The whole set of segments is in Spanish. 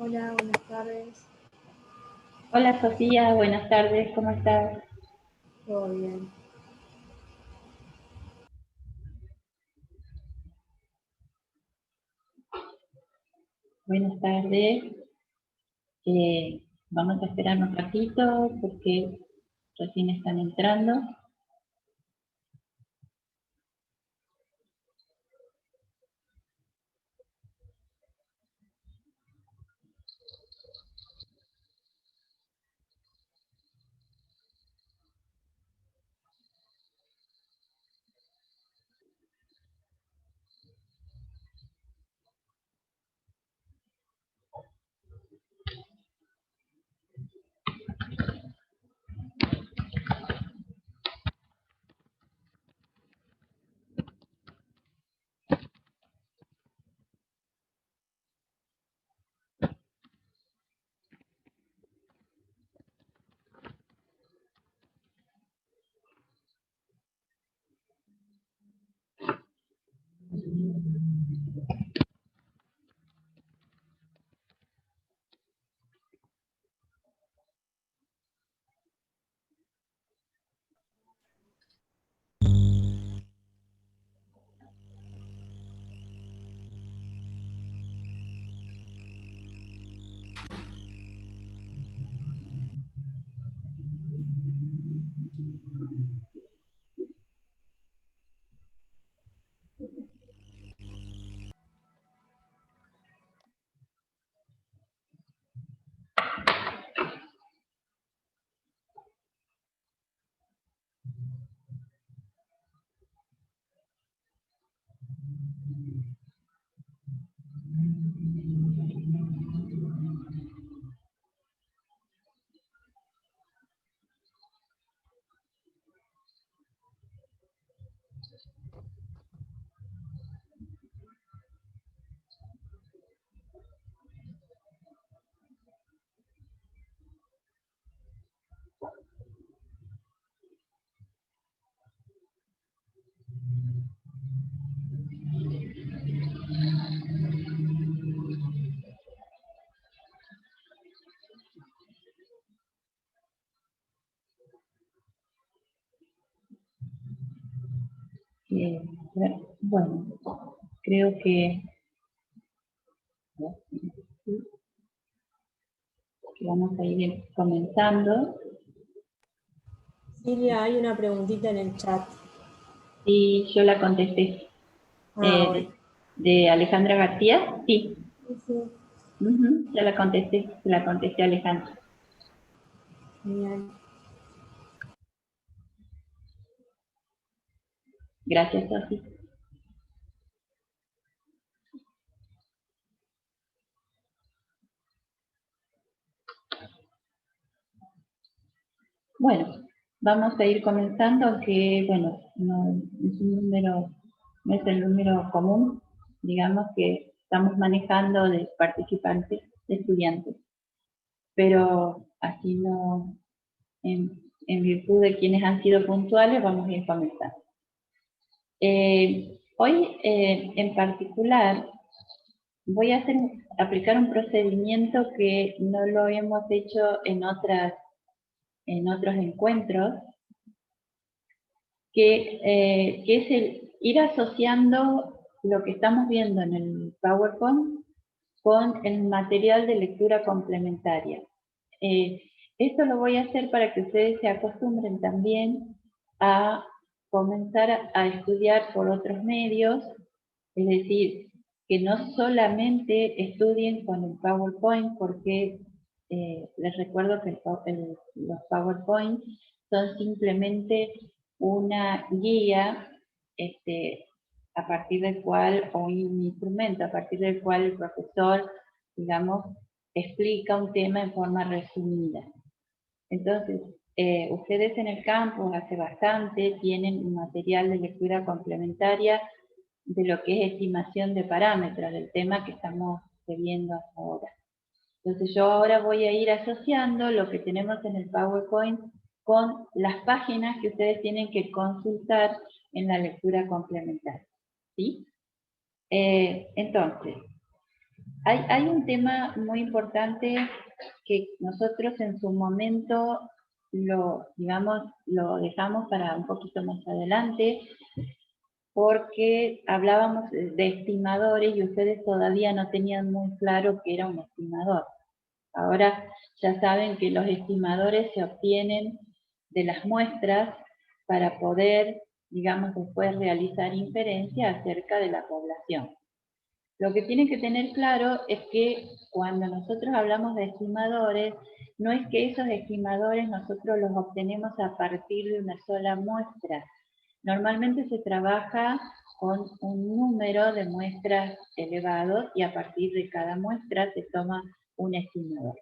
Hola, buenas tardes. Hola Sofía, buenas tardes, ¿cómo estás? ¿Todo bien? Buenas tardes. Vamos a esperar un ratito porque recién están entrando. Eh, bueno, creo que Vamos a ir comenzando. Silvia, hay una preguntita en el chat. Sí, yo la contesté. Bueno. De Alejandra García, sí. Sí. Ya la contesté a Alejandra. Genial. Gracias, Sofi. Bueno, vamos a ir comenzando, aunque, bueno, no es el número común, digamos, que estamos manejando de participantes, de estudiantes. Pero así no, en virtud de quienes han sido puntuales, vamos a ir comenzando. Hoy, en particular, voy a aplicar un procedimiento que no lo hemos hecho en otros encuentros, que es el ir asociando lo que estamos viendo en el PowerPoint con el material de lectura complementaria. Esto lo voy a hacer para que ustedes se acostumbren también a comenzar a estudiar por otros medios, es decir, que no solamente estudien con el PowerPoint, porque les recuerdo que los PowerPoint son simplemente una guía a partir del cual, o un instrumento a partir del cual el profesor, digamos, explica un tema en forma resumida. Entonces, ustedes en el campus hace bastante tienen un material de lectura complementaria de lo que es estimación de parámetros, del tema que estamos viendo ahora. Entonces yo ahora voy a ir asociando lo que tenemos en el PowerPoint con las páginas que ustedes tienen que consultar en la lectura complementaria. ¿Sí? Entonces, hay un tema muy importante que nosotros en su momento lo dejamos para un poquito más adelante, porque hablábamos de estimadores y ustedes todavía no tenían muy claro qué era un estimador. Ahora ya saben que los estimadores se obtienen de las muestras para poder, digamos, después realizar inferencias acerca de la población. Lo que tienen que tener claro es que cuando nosotros hablamos de estimadores, no es que esos estimadores nosotros los obtenemos a partir de una sola muestra. Normalmente se trabaja con un número de muestras elevados y a partir de cada muestra se toma un estimador.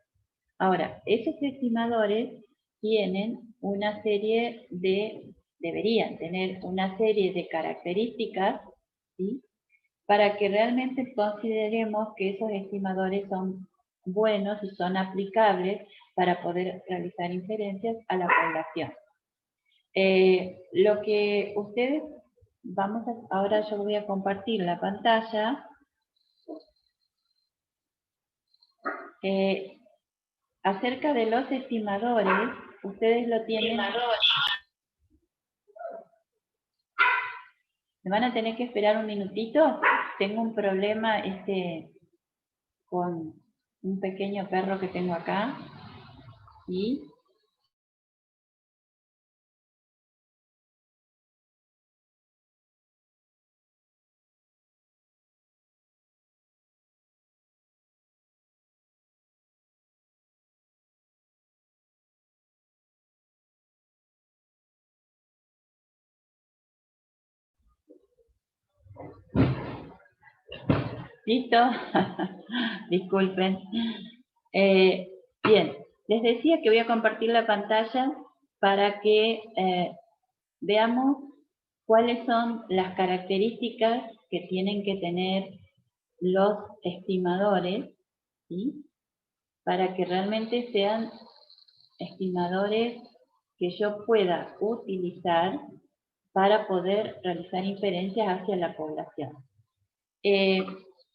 Ahora, esos estimadores tienen una serie deberían tener una serie de características, ¿sí?, para que realmente consideremos que esos estimadores son buenos y son aplicables para poder realizar inferencias a la población. Lo que ustedes ahora yo voy a compartir la pantalla. Acerca de los estimadores, ustedes lo tienen. ¿Me van a tener que esperar un minutito? Tengo un problema con un pequeño perro que tengo acá. Y ¿listo? Disculpen. Bien, les decía que voy a compartir la pantalla para que veamos cuáles son las características que tienen que tener los estimadores, ¿sí?, para que realmente sean estimadores que yo pueda utilizar para poder realizar inferencias hacia la población.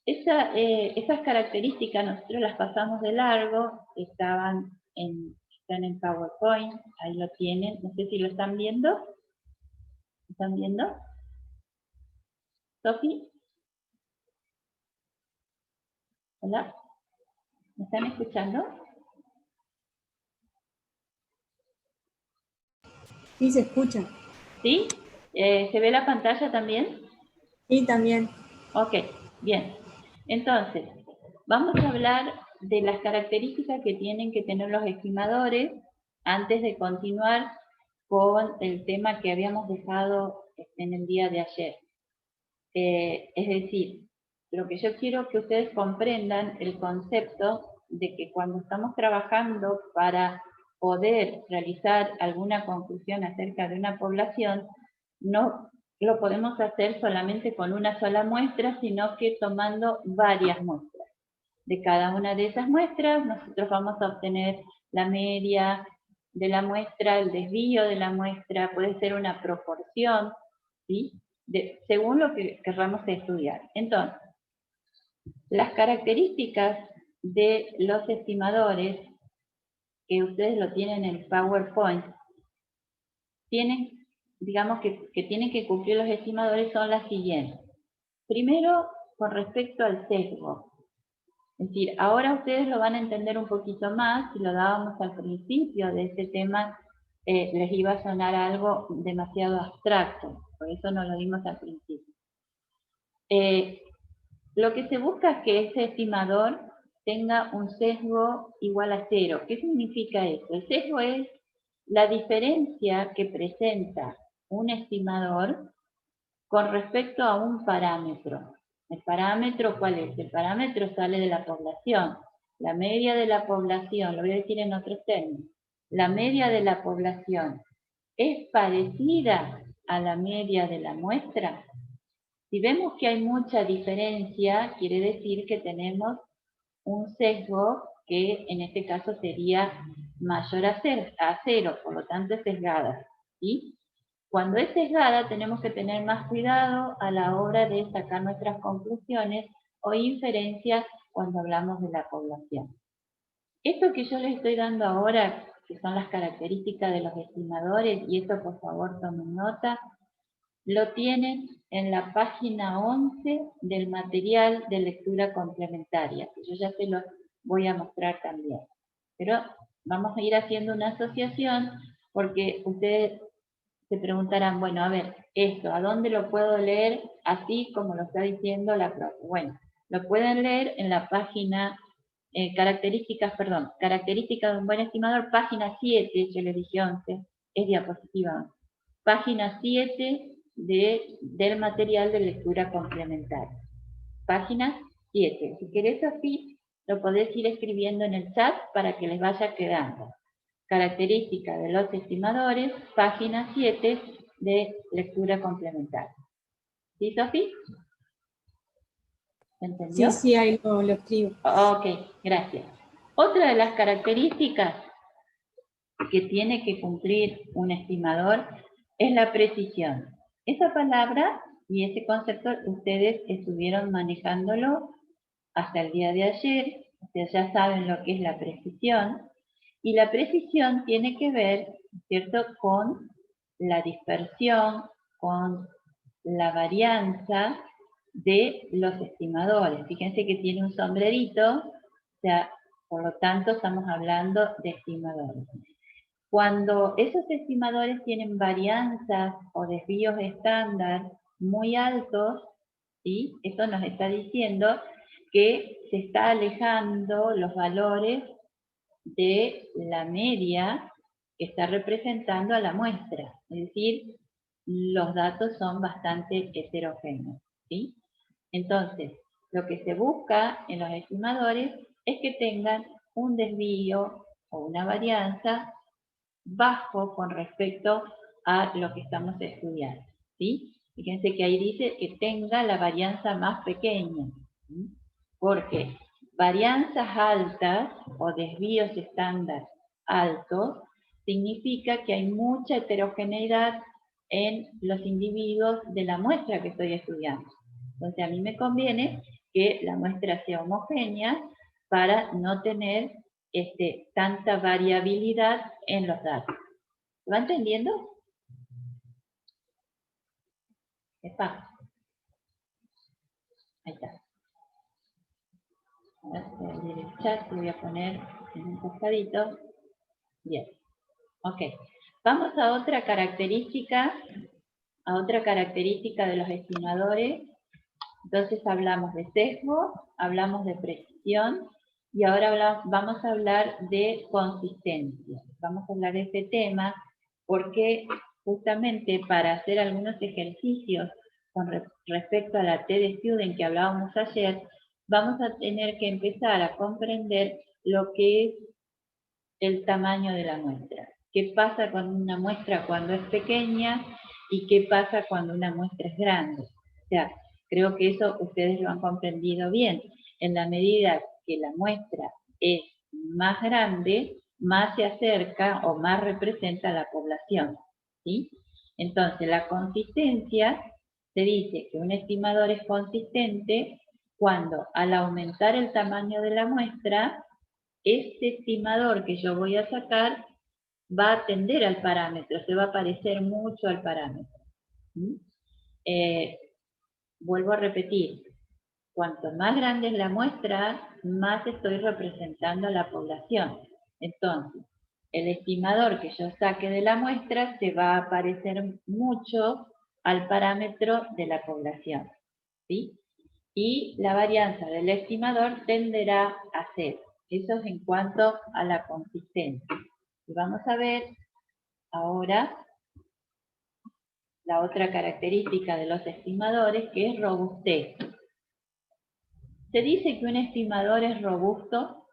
Esas características nosotros las pasamos de largo, están en PowerPoint, ahí lo tienen, no sé si lo están viendo. ¿Lo están viendo? ¿Sofi? ¿Hola? ¿Me están escuchando? Sí, se escucha. ¿Sí? ¿Se ve la pantalla también? Sí, también. Ok, bien. Entonces, vamos a hablar de las características que tienen que tener los estimadores antes de continuar con el tema que habíamos dejado en el día de ayer. Es decir, lo que yo quiero que ustedes comprendan el concepto de que cuando estamos trabajando para poder realizar alguna conclusión acerca de una población, no lo podemos hacer solamente con una sola muestra, sino que tomando varias muestras. De cada una de esas muestras, nosotros vamos a obtener la media de la muestra, el desvío de la muestra, puede ser una proporción, ¿sí? Según lo que querramos estudiar. Entonces, las características de los estimadores, que ustedes lo tienen en el PowerPoint, tienen, digamos que tienen que cumplir los estimadores son las siguientes. Primero, con respecto al sesgo. Es decir, ahora ustedes lo van a entender un poquito más, si lo dábamos al principio de este tema, les iba a sonar algo demasiado abstracto, por eso no lo dimos al principio. Lo que se busca es que ese estimador tenga un sesgo igual a 0. ¿Qué significa eso? El sesgo es la diferencia que presenta un estimador con respecto a un parámetro. ¿El parámetro cuál es? El parámetro sale de la población. La media de la población, lo voy a decir en otros términos, la media de la población es parecida a la media de la muestra. Si vemos que hay mucha diferencia, quiere decir que tenemos un sesgo que en este caso sería mayor a 0, por lo tanto es sesgada. ¿Sí? Cuando es sesgada tenemos que tener más cuidado a la hora de sacar nuestras conclusiones o inferencias cuando hablamos de la población. Esto que yo les estoy dando ahora, que son las características de los estimadores, y esto por favor tomen nota, lo tienen en la página 11 del material de lectura complementaria, que yo ya se lo voy a mostrar también. Pero vamos a ir haciendo una asociación porque ustedes se preguntarán, bueno, a ver, esto, ¿a dónde lo puedo leer así como lo está diciendo la profe? Bueno, lo pueden leer en la página, características de un buen estimador, página 7, yo le dije 11, es diapositiva 11. Página 7 del material de lectura complementaria. Página 7. Si querés así, lo podés ir escribiendo en el chat para que les vaya quedando. Características de los estimadores, página 7 de lectura complementaria. ¿Sí, Sofi? ¿Se entendió? Sí, ahí lo escribo. Ok, gracias. Otra de las características que tiene que cumplir un estimador es la precisión. Esa palabra y ese concepto ustedes estuvieron manejándolo hasta el día de ayer, ustedes ya saben lo que es la precisión, y la precisión tiene que ver, ¿cierto?, con la dispersión, con la varianza de los estimadores. Fíjense que tiene un sombrerito, o sea, por lo tanto estamos hablando de estimadores. Cuando esos estimadores tienen varianzas o desvíos estándar muy altos, ¿sí? Esto nos está diciendo que se está alejando los valores de la media que está representando a la muestra. Es decir, los datos son bastante heterogéneos, ¿sí? Entonces, lo que se busca en los estimadores es que tengan un desvío o una varianza bajo con respecto a lo que estamos estudiando, ¿sí? Fíjense que ahí dice que tenga la varianza más pequeña, ¿sí? Porque varianzas altas o desvíos estándar altos significa que hay mucha heterogeneidad en los individuos de la muestra que estoy estudiando. Entonces a mí me conviene que la muestra sea homogénea para no tener tanta variabilidad en los datos. ¿Lo va entendiendo? Está. Ahí está. Ahora voy a abrir el chat, lo voy a poner en un costadito. Bien. Ok. Vamos a otra característica de los estimadores. Entonces hablamos de sesgo, hablamos de precisión y ahora vamos a hablar de consistencia. Vamos a hablar de este tema porque justamente para hacer algunos ejercicios con respecto a la TD Student que hablábamos ayer, vamos a tener que empezar a comprender lo que es el tamaño de la muestra. ¿Qué pasa con una muestra cuando es pequeña y qué pasa cuando una muestra es grande? O sea, creo que eso ustedes lo han comprendido bien. En la medida que la muestra es más grande, más se acerca o más representa a la población, ¿sí? Entonces, la consistencia se dice que un estimador es consistente cuando al aumentar el tamaño de la muestra, este estimador que yo voy a sacar va a atender al parámetro, se va a parecer mucho al parámetro. Vuelvo a repetir, cuanto más grande es la muestra, más estoy representando a la población. Entonces, el estimador que yo saque de la muestra se va a parecer mucho al parámetro de la población, ¿sí? Y la varianza del estimador tenderá a cero. Eso es en cuanto a la consistencia. Y vamos a ver ahora la otra característica de los estimadores, que es robustez. Se dice que un estimador es robusto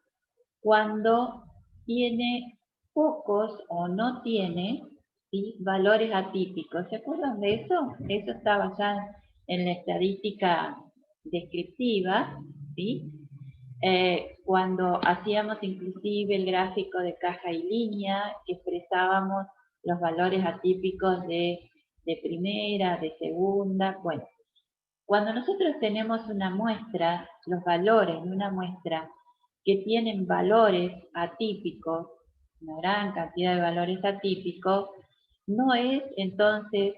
cuando tiene pocos o no tiene, ¿sí?, valores atípicos. ¿Se acuerdan de eso? Eso estaba ya en la estadística descriptiva, ¿sí? Cuando hacíamos inclusive el gráfico de caja y línea, que expresábamos los valores atípicos de primera, de segunda, bueno. Cuando nosotros tenemos una muestra, los valores de una muestra que tienen valores atípicos, una gran cantidad de valores atípicos, no es entonces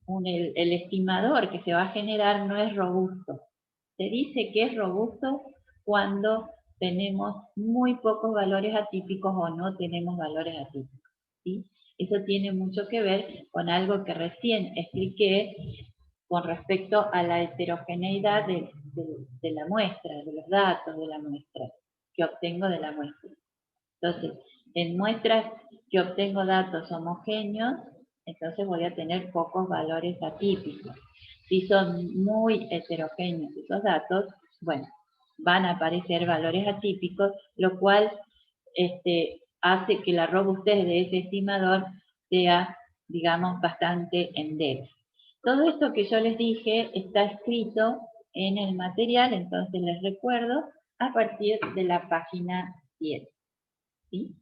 el estimador que se va a generar no es robusto. Se dice que es robusto cuando tenemos muy pocos valores atípicos o no tenemos valores atípicos, ¿sí? Eso tiene mucho que ver con algo que recién expliqué con respecto a la heterogeneidad de la muestra, de los datos de la muestra, que obtengo de la muestra. Entonces, en muestras que obtengo datos homogéneos, entonces voy a tener pocos valores atípicos. Si son muy heterogéneos esos datos, bueno, van a aparecer valores atípicos, lo cual hace que la robustez de ese estimador sea, digamos, bastante endeble. Todo esto que yo les dije está escrito en el material, entonces les recuerdo a partir de la página 7. ¿Sí?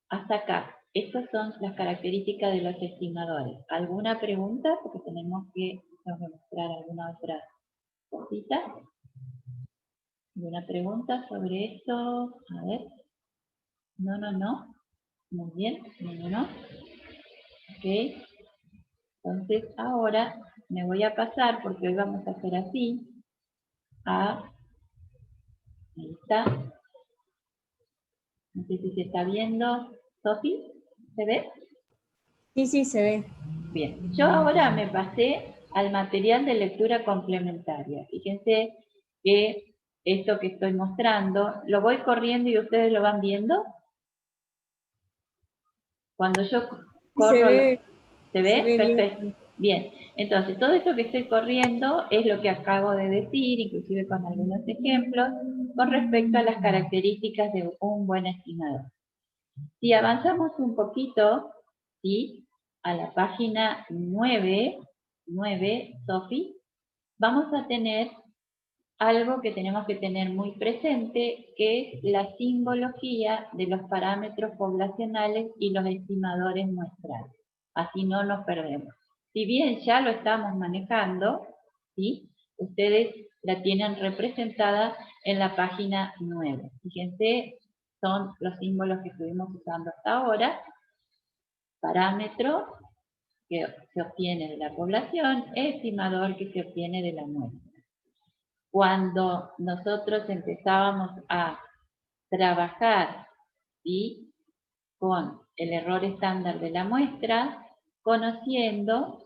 Hasta acá. Estas son las características de los estimadores. ¿Alguna pregunta? Porque tengo que mostrar alguna otra cosita. ¿Alguna pregunta sobre esto? A ver. No. Muy bien. No. Ok. Entonces ahora me voy a pasar, porque hoy vamos a hacer así, ahí está. No sé si se está viendo. ¿Sofi? ¿Se ve? Sí, se ve. Bien, yo ahora me pasé al material de lectura complementaria. Fíjense que esto que estoy mostrando, lo voy corriendo y ustedes lo van viendo. Cuando yo corro... Se ve. ¿Se ve? Se ve Perfecto. bien. Bien, entonces todo esto que estoy corriendo es lo que acabo de decir, inclusive con algunos ejemplos, con respecto a las características de un buen estimador. Si avanzamos un poquito, ¿sí?, a la página 9, Sofi, vamos a tener algo que tenemos que tener muy presente, que es la simbología de los parámetros poblacionales y los estimadores muestrales. Así no nos perdemos. Si bien ya lo estamos manejando, ¿sí?, ustedes la tienen representada en la página 9. Fíjense, son los símbolos que estuvimos usando hasta ahora. Parámetro que se obtiene de la población, estimador que se obtiene de la muestra. Cuando nosotros empezábamos a trabajar, ¿sí?, con el error estándar de la muestra, conociendo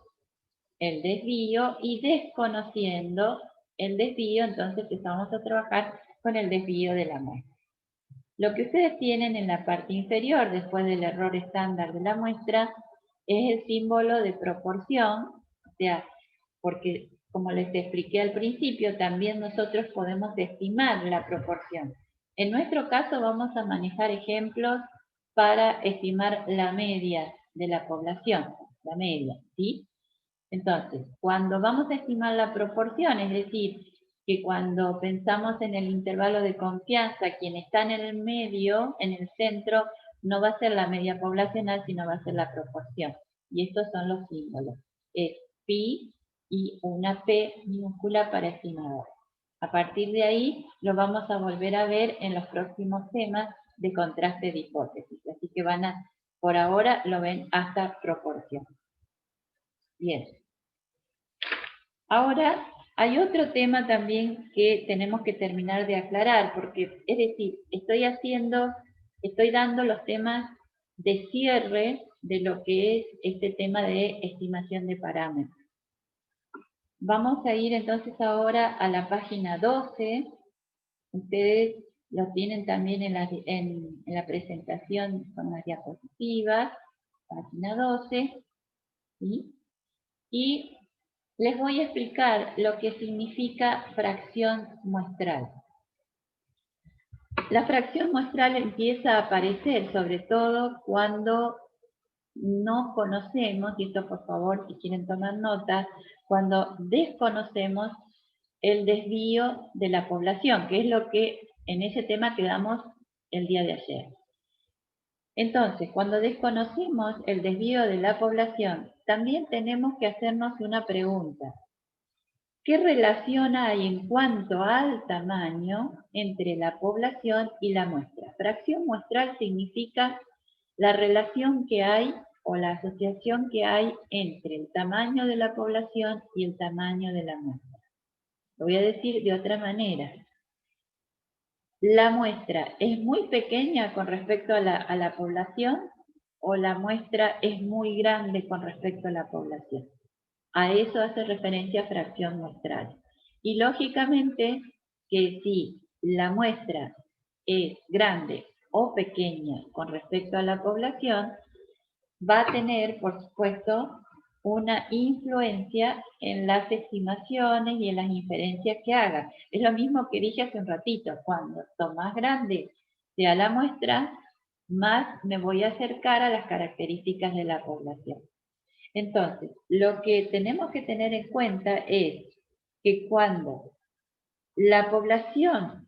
el desvío y desconociendo el desvío, entonces empezamos a trabajar con el desvío de la muestra. Lo que ustedes tienen en la parte inferior, después del error estándar de la muestra, es el símbolo de proporción, o sea, porque como les expliqué al principio, también nosotros podemos estimar la proporción. En nuestro caso vamos a manejar ejemplos para estimar la media de la población, la media, ¿sí? Entonces, cuando vamos a estimar la proporción, es decir, que cuando pensamos en el intervalo de confianza, quien está en el medio, en el centro, no va a ser la media poblacional, sino va a ser la proporción. Y estos son los símbolos. Es pi y una P minúscula para estimador. A partir de ahí lo vamos a volver a ver en los próximos temas de contraste de hipótesis. Así que por ahora lo ven hasta proporción. Bien. Ahora, hay otro tema también que tenemos que terminar de aclarar, porque, es decir, estoy dando los temas de cierre de lo que es este tema de estimación de parámetros. Vamos a ir entonces ahora a la página 12. Ustedes lo tienen también en la presentación con las diapositivas, página 12, ¿sí? Y les voy a explicar lo que significa fracción muestral. La fracción muestral empieza a aparecer sobre todo cuando no conocemos, y esto por favor si quieren tomar nota, cuando desconocemos el desvío de la población, que es lo que en ese tema quedamos el día de ayer. Entonces, cuando desconocemos el desvío de la población, también tenemos que hacernos una pregunta. ¿Qué relación hay en cuanto al tamaño entre la población y la muestra? Fracción muestral significa la relación que hay o la asociación que hay entre el tamaño de la población y el tamaño de la muestra. Lo voy a decir de otra manera. ¿La muestra es muy pequeña con respecto a la población o la muestra es muy grande con respecto a la población? A eso hace referencia fracción muestral. Y lógicamente que si la muestra es grande o pequeña con respecto a la población, va a tener, por supuesto, una influencia en las estimaciones y en las inferencias que haga. Es lo mismo que dije hace un ratito, cuanto más grande sea la muestra, más me voy a acercar a las características de la población. Entonces, lo que tenemos que tener en cuenta es que cuando la población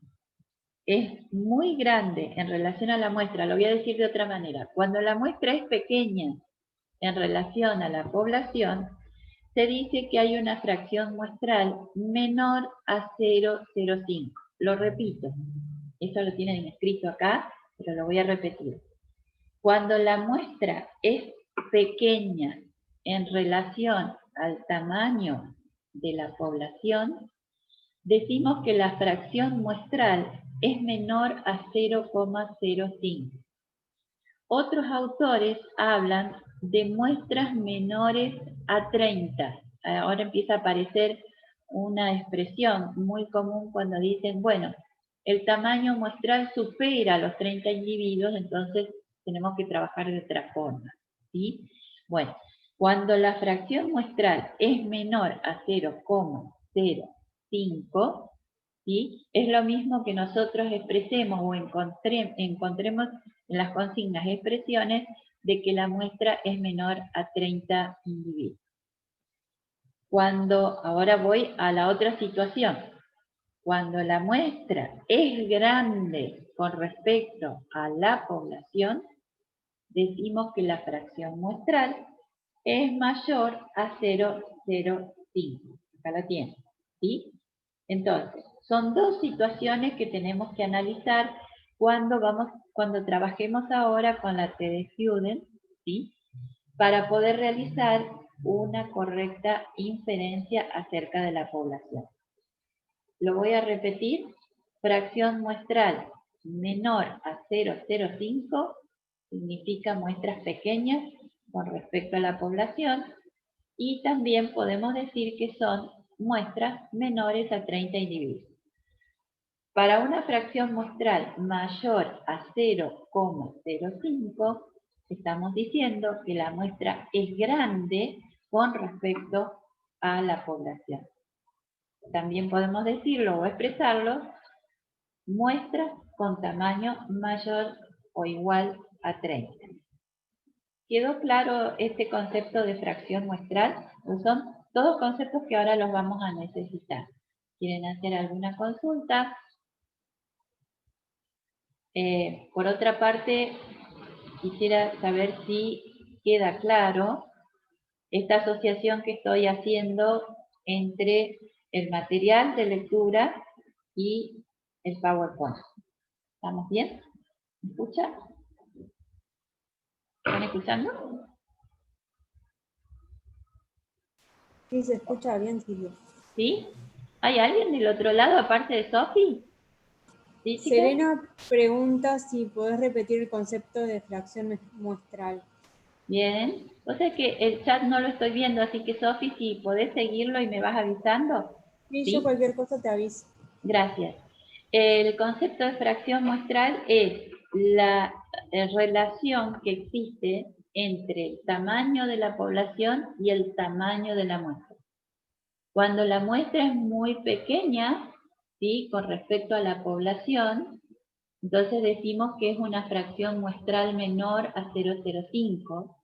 es muy grande en relación a la muestra, lo voy a decir de otra manera, cuando la muestra es pequeña en relación a la población, se dice que hay una fracción muestral menor a 0,05. Lo repito, eso lo tienen escrito acá, pero lo voy a repetir. Cuando la muestra es pequeña en relación al tamaño de la población, decimos que la fracción muestral es menor a 0,05. Otros autores hablan de muestras menores a 30. Ahora empieza a aparecer una expresión muy común cuando dicen, bueno, el tamaño muestral supera los 30 individuos, entonces tenemos que trabajar de otra forma, ¿sí? Bueno, cuando la fracción muestral es menor a 0,05, ¿sí? Es lo mismo que nosotros expresemos o encontremos en las consignas expresiones de que la muestra es menor a 30 individuos. Ahora voy a la otra situación. Cuando la muestra es grande con respecto a la población, decimos que la fracción muestral es mayor a 0,05. Acá la tienen, ¿sí? Entonces, son dos situaciones que tenemos que analizar cuando trabajemos ahora con la TD Student, ¿sí? Para poder realizar una correcta inferencia acerca de la población. Lo voy a repetir. Fracción muestral menor a 0,05 significa muestras pequeñas con respecto a la población, y también podemos decir que son muestras menores a 30 individuos. Para una fracción muestral mayor a 0,05, estamos diciendo que la muestra es grande con respecto a la población. También podemos decirlo o expresarlo, muestras con tamaño mayor o igual a 30. ¿Quedó claro este concepto de fracción muestral? Pues son todos conceptos que ahora los vamos a necesitar. ¿Quieren hacer alguna consulta? Por otra parte, quisiera saber si queda claro esta asociación que estoy haciendo entre el material de lectura y el PowerPoint. ¿Estamos bien? ¿Me escuchan? ¿Están escuchando? Sí, se escucha bien, Silvia. ¿Sí? ¿Hay alguien del otro lado aparte de Sofi? ¿Sí, chicas? Serena pregunta si podés repetir el concepto de fracción muestral. Bien. O sea que el chat no lo estoy viendo, así que Sofi, si podés seguirlo y me vas avisando. Sí, ¿Sí? yo cualquier cosa te aviso. Gracias. El concepto de fracción muestral es la relación que existe entre el tamaño de la población y el tamaño de la muestra. Cuando la muestra es muy pequeña, ¿sí?, con respecto a la población, entonces decimos que es una fracción muestral menor a 0,05,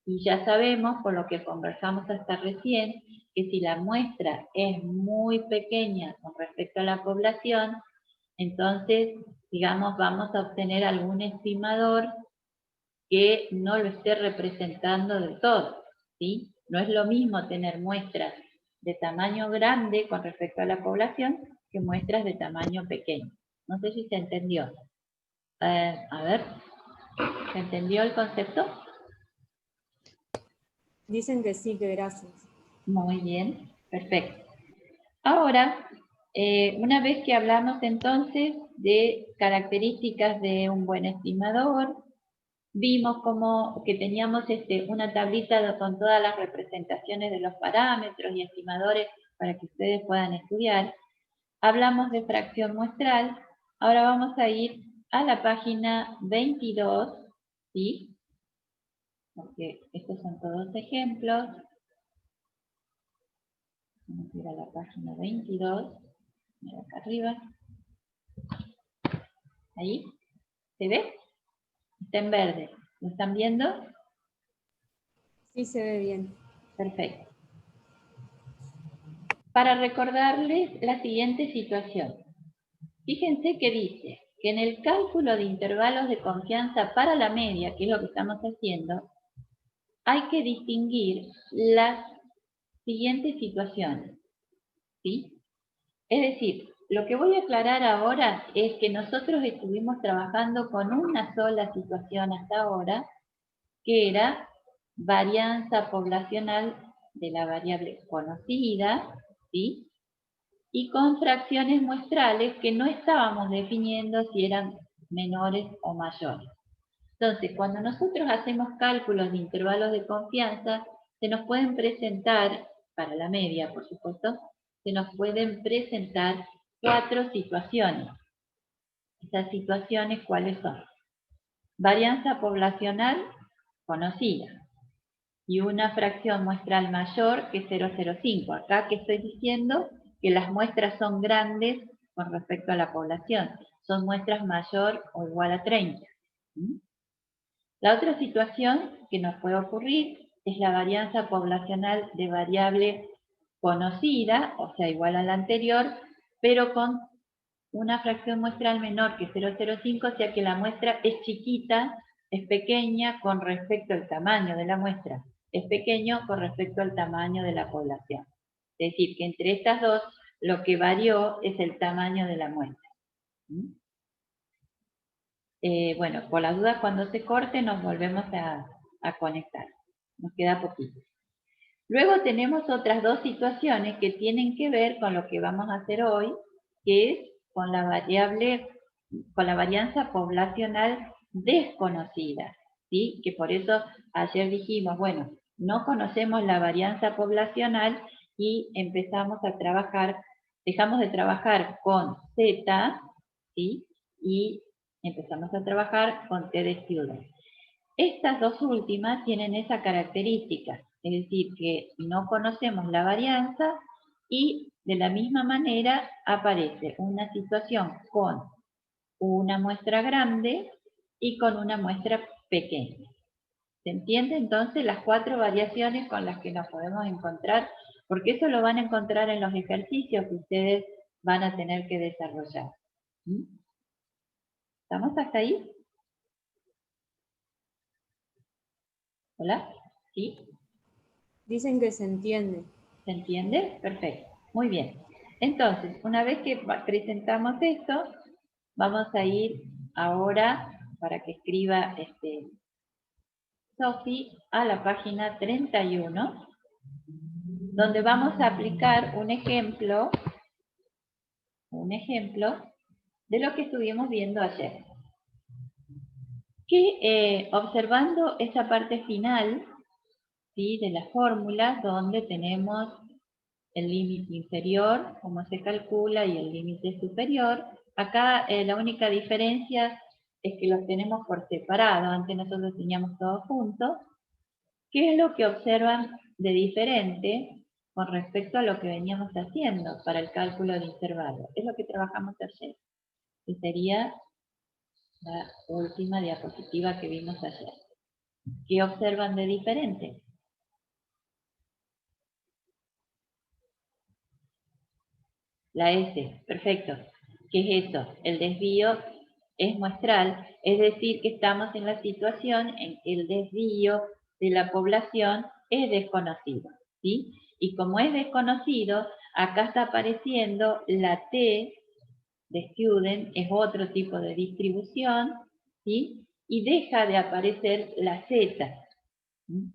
y ya sabemos, por lo que conversamos hasta recién, que si la muestra es muy pequeña con respecto a la población, entonces, digamos, vamos a obtener algún estimador que no lo esté representando del todo, ¿sí? No es lo mismo tener muestras de tamaño grande con respecto a la población que muestras de tamaño pequeño. No sé si se entendió. A ver, ¿se entendió el concepto? Dicen que sí, que gracias. Muy bien, perfecto. Ahora, una vez que hablamos entonces de características de un buen estimador, vimos como que teníamos una tablita con todas las representaciones de los parámetros y estimadores para que ustedes puedan estudiar. Hablamos de fracción muestral. Ahora vamos a ir a la página 22, ¿sí? Porque estos son todos ejemplos. Vamos a ir a la página 22, mira acá arriba. Ahí, ¿se ve? Está en verde. ¿Lo están viendo? Sí, se ve bien. Perfecto. Para recordarles la siguiente situación. Fíjense que dice que en el cálculo de intervalos de confianza para la media, que es lo que estamos haciendo, hay que distinguir las siguientes situaciones, ¿sí? Es decir, lo que voy a aclarar ahora es que nosotros estuvimos trabajando con una sola situación hasta ahora, que era varianza poblacional de la variable conocida, ¿sí?, y con fracciones muestrales que no estábamos definiendo si eran menores o mayores. Entonces, cuando nosotros hacemos cálculos de intervalos de confianza, se nos pueden presentar, para la media por supuesto, se nos pueden presentar 4 situaciones. Esas situaciones, ¿cuáles son? Varianza poblacional conocida y una fracción muestral mayor que 0,05. Acá que estoy diciendo que las muestras son grandes con respecto a la población. Son muestras mayor o igual a 30. La otra situación que nos puede ocurrir es la varianza poblacional de variable conocida, o sea, igual a la anterior, pero con una fracción muestral menor que 0,05, o sea que la muestra es chiquita, es pequeña con respecto al tamaño de la muestra, es pequeño con respecto al tamaño de la población. Es decir, que entre estas dos lo que varió es el tamaño de la muestra. Bueno, por las dudas, cuando se corte nos volvemos a conectar. Nos queda poquito. Luego tenemos otras 2 situaciones que tienen que ver con lo que vamos a hacer hoy, que es con la varianza poblacional desconocida. ¿sí? Que por eso ayer dijimos, bueno, no conocemos la varianza poblacional y empezamos a trabajar, dejamos de trabajar con Z, ¿sí? Y empezamos a trabajar con T de student. Estas dos últimas tienen esa característica, es decir, que no conocemos la varianza y de la misma manera aparece una situación con una muestra grande y con una muestra pequeña. ¿Se entiende entonces las 4 variaciones con las que nos podemos encontrar? Porque eso lo van a encontrar en los ejercicios que ustedes van a tener que desarrollar. ¿Mm? ¿Estamos hasta ahí? ¿Hola? ¿Sí? Dicen que se entiende. ¿Se entiende? Perfecto. Muy bien. Entonces, una vez que presentamos esto, vamos a ir ahora, para que escriba Sofi, a la página 31, donde vamos a aplicar un ejemplo de lo que estuvimos viendo ayer. Que observando esa parte final, ¿sí?, de la fórmula, donde tenemos el límite inferior, cómo se calcula, y el límite superior. Acá la única diferencia es que los tenemos por separado. Antes nosotros teníamos todos juntos. ¿Qué es lo que observan de diferente con respecto a lo que veníamos haciendo para el cálculo de intervalo? Es lo que trabajamos ayer, que sería la última diapositiva que vimos ayer. ¿Qué observan de diferente? La S, perfecto. ¿Qué es eso? El desvío es muestral, es decir, que estamos en la situación en que el desvío de la población es desconocido, ¿sí? Y como es desconocido, acá está apareciendo la T de student, es otro tipo de distribución, ¿sí? Y deja de aparecer la Z. ¿Sí?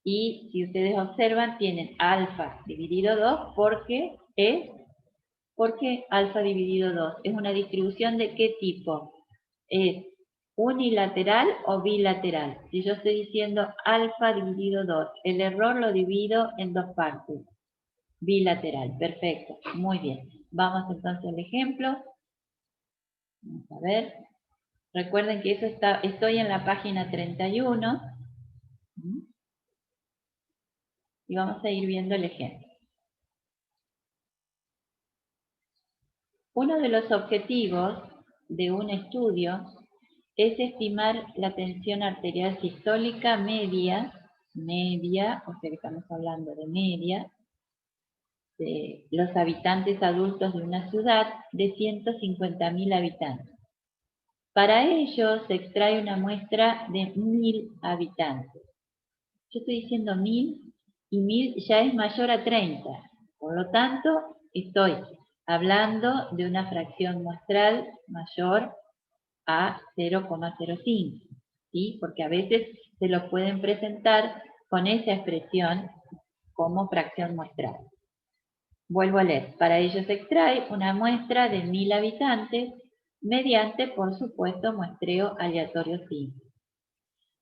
Y si ustedes observan, tienen alfa dividido 2 porque es... ¿Por qué alfa dividido 2? ¿Es una distribución de qué tipo? ¿Es unilateral o bilateral? Si yo estoy diciendo alfa dividido 2, el error lo divido en dos partes. Bilateral, perfecto, muy bien. Vamos entonces al ejemplo. Vamos a ver. Recuerden que eso estoy en la página 31. Y vamos a ir viendo el ejemplo. Uno de los objetivos de un estudio es estimar la tensión arterial sistólica media, o sea que estamos hablando de media, de los habitantes adultos de una ciudad de 150.000 habitantes. Para ello se extrae una muestra de 1.000 habitantes. Yo estoy diciendo 1.000 y 1.000 ya es mayor a 30. Por lo tanto, estoy hablando de una fracción muestral mayor a 0,05, ¿sí? Porque a veces se lo pueden presentar con esa expresión como fracción muestral. Vuelvo a leer. Para ello se extrae una muestra de 1.000 habitantes mediante, por supuesto, muestreo aleatorio simple.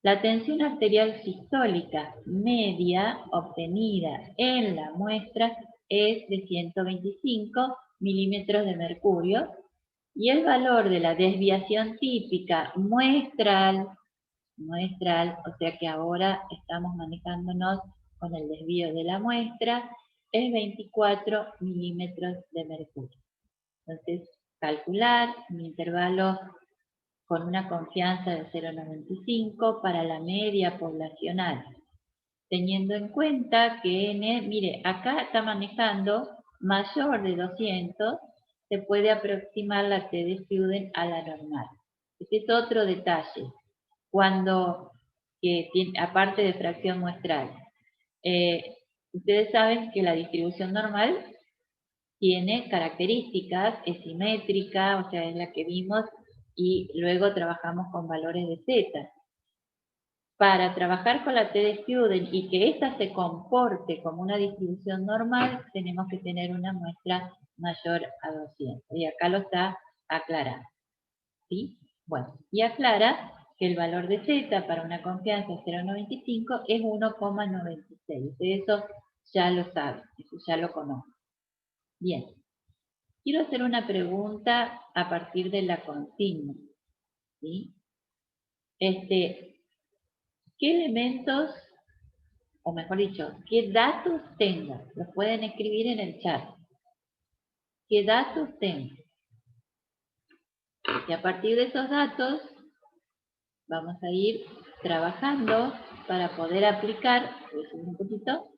La tensión arterial sistólica media obtenida en la muestra es de 125 milímetros de mercurio y el valor de la desviación típica muestral, o sea que ahora estamos manejándonos con el desvío de la muestra, es 24 milímetros de mercurio. Entonces, calcular un intervalo con una confianza de 0,95 para la media poblacional, teniendo en cuenta que, mire, acá está manejando mayor de 200, se puede aproximar la T de student a la normal. Este es otro detalle, cuando, aparte de fracción muestral, ustedes saben que la distribución normal tiene características, es simétrica, o sea, es la que vimos, y luego trabajamos con valores de Z. Para trabajar con la T de student y que ésta se comporte como una distribución normal, tenemos que tener una muestra mayor a 200. Y acá lo está aclarando. ¿Sí? Bueno, y aclara que el valor de Z para una confianza de 0,95 es 1,96. Eso ya lo saben, eso ya lo conocen. Bien. Quiero hacer una pregunta a partir de la consigna, ¿sí? ¿Qué elementos, o mejor dicho, qué datos tengo? Los pueden escribir en el chat. ¿Qué datos tengo? Y a partir de esos datos vamos a ir trabajando para poder aplicar, voy a subir un poquito,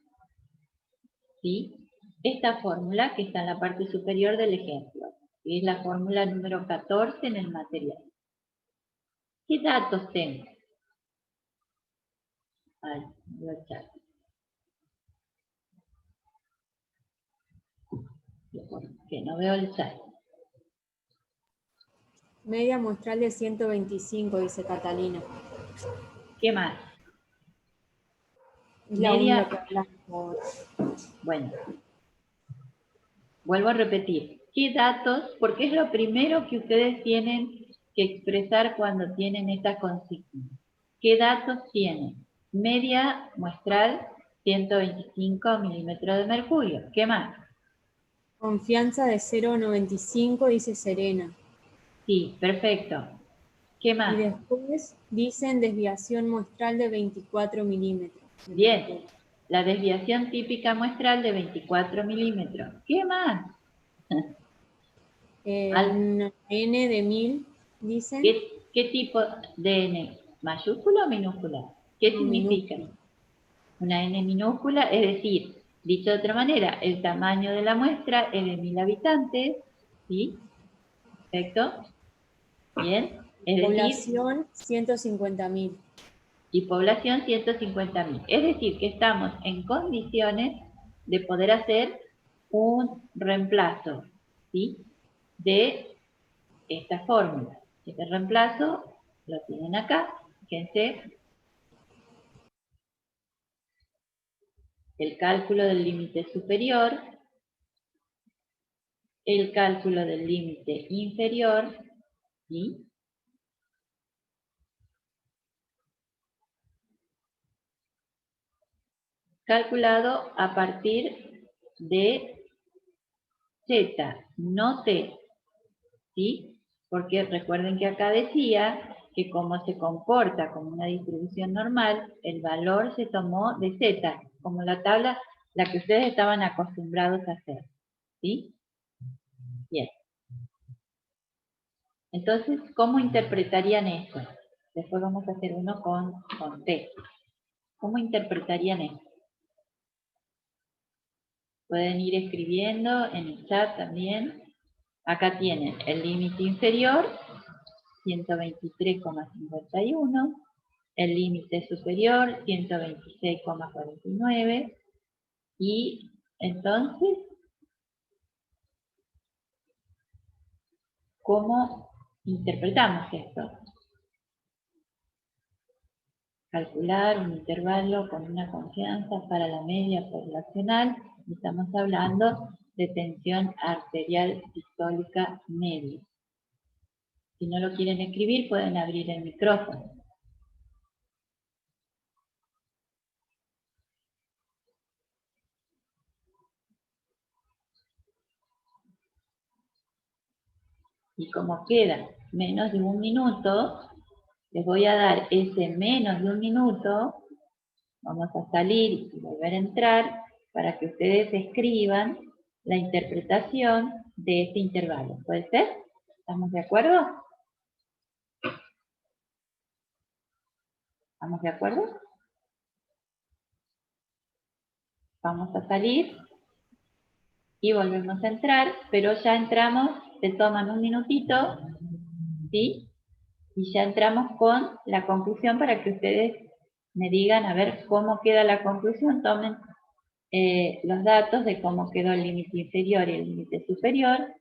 ¿sí? Esta fórmula que está en la parte superior del ejemplo, que es la fórmula número 14 en el material. ¿Qué datos tengo? Ay, voy a echar. Que no veo el chat. Media muestral de 125, dice Catalina. ¿Qué más? Es la única que hablamos ahora. Bueno. Vuelvo a repetir. ¿Qué datos? Porque es lo primero que ustedes tienen que expresar cuando tienen esta consigna. ¿Qué datos tienen? Media muestral 125 milímetros de mercurio. ¿Qué más? Confianza de 0,95, dice Serena. Sí, perfecto. ¿Qué más? Y después dicen desviación muestral de 24 milímetros. Bien. La desviación típica muestral de 24 milímetros. ¿Qué más? Una N de 1000, dicen. ¿Qué tipo de N? ¿Mayúscula o minúscula? ¿Qué significa? Minúscula. Una N minúscula, es decir, dicho de otra manera, el tamaño de la muestra es de 1000 habitantes, ¿sí? Perfecto. Bien. Es decir, Población 150.000. y población 150.000. Es decir, que estamos en condiciones de poder hacer un reemplazo, ¿sí? De esta fórmula. Este reemplazo lo tienen acá. Fíjense. El cálculo del límite superior, el cálculo del límite inferior, ¿sí? Calculado a partir de Z, no T, ¿sí? Porque recuerden que acá decía que como se comporta como una distribución normal, el valor se tomó de Z, como la tabla, la que ustedes estaban acostumbrados a hacer, ¿sí? Bien. Entonces, ¿cómo interpretarían esto? Después vamos a hacer uno con T. ¿Cómo interpretarían esto? Pueden ir escribiendo en el chat también. Acá tienen el límite inferior, 123,51. El límite superior, 126,49. Y entonces, ¿cómo interpretamos esto? Calcular un intervalo con una confianza para la media poblacional. Estamos hablando de tensión arterial sistólica media. Si no lo quieren escribir, pueden abrir el micrófono. Y como queda menos de un minuto, les voy a dar ese menos de un minuto. Vamos a salir y volver a entrar para que ustedes escriban la interpretación de este intervalo. ¿Puede ser? ¿Estamos de acuerdo? ¿Estamos de acuerdo? Vamos a salir y volvemos a entrar, pero ya entramos, se toman un minutito, ¿sí? Y ya entramos con la conclusión para que ustedes me digan a ver cómo queda la conclusión. Tomen los datos de cómo quedó el límite inferior y el límite superior